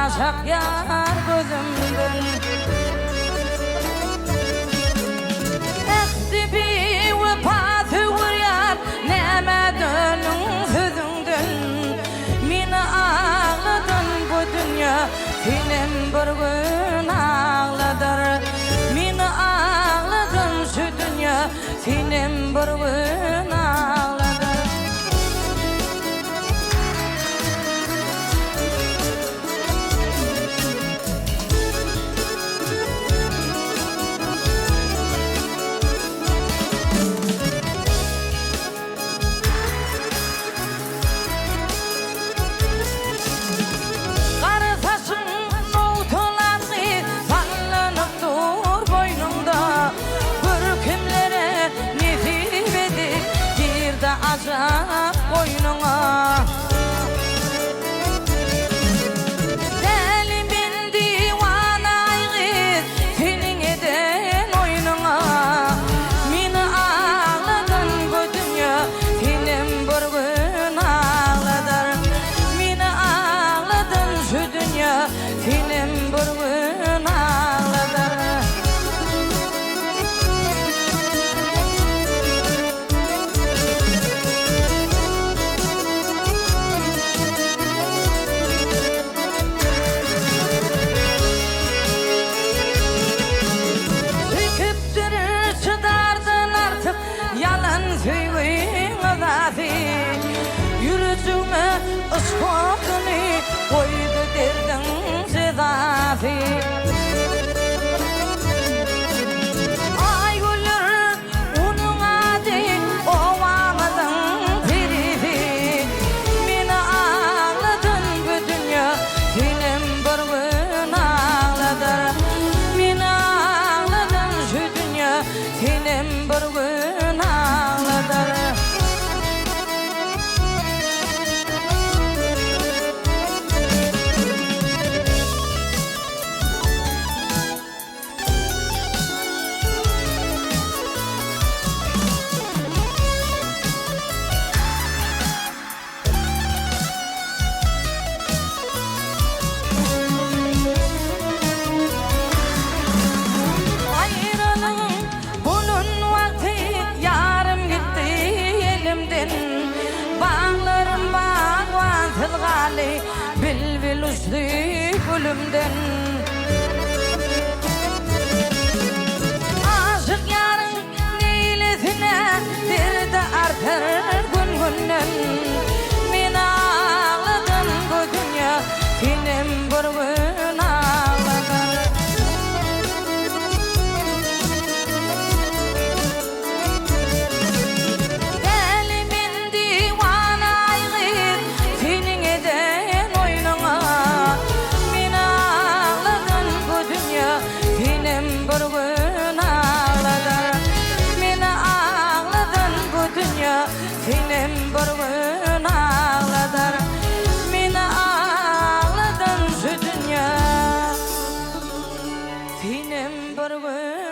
aşak yar gözümden. Ekti bir vefat yar neme dönün sözünden. Meni ağladın bu dünya senin bir gün ağladır. Meni ağladın şu dünya senin bir gün ağladır. Acap boynuna delimin divanayı senin eden oyununa. Meni ağladın bu dünya senin bir gün ağladır. Meni ağladın şu dünya senin bir gün ağladır. Yürütüme ıskakını koydu derdin sedafi. Ay gülür onun adı ovamızın pirifi. Meni ağladın bu dünya senin bir gün ağladır. Meni ağladın şu dünya senin bir gün ağladır. Bilbil uçtu gülümden. Aşık yarın neylesine derdi artar gün günden. Meni ağladın bu dünya senin bir gün ağladır. Delimin divanayı senin eden oyununa. Meni ağladın bu dünya senin bir gün ağladır. Meni ağladın bu dünya senin bir gün ağladır. Meni ağladın şu dünya senin bir gün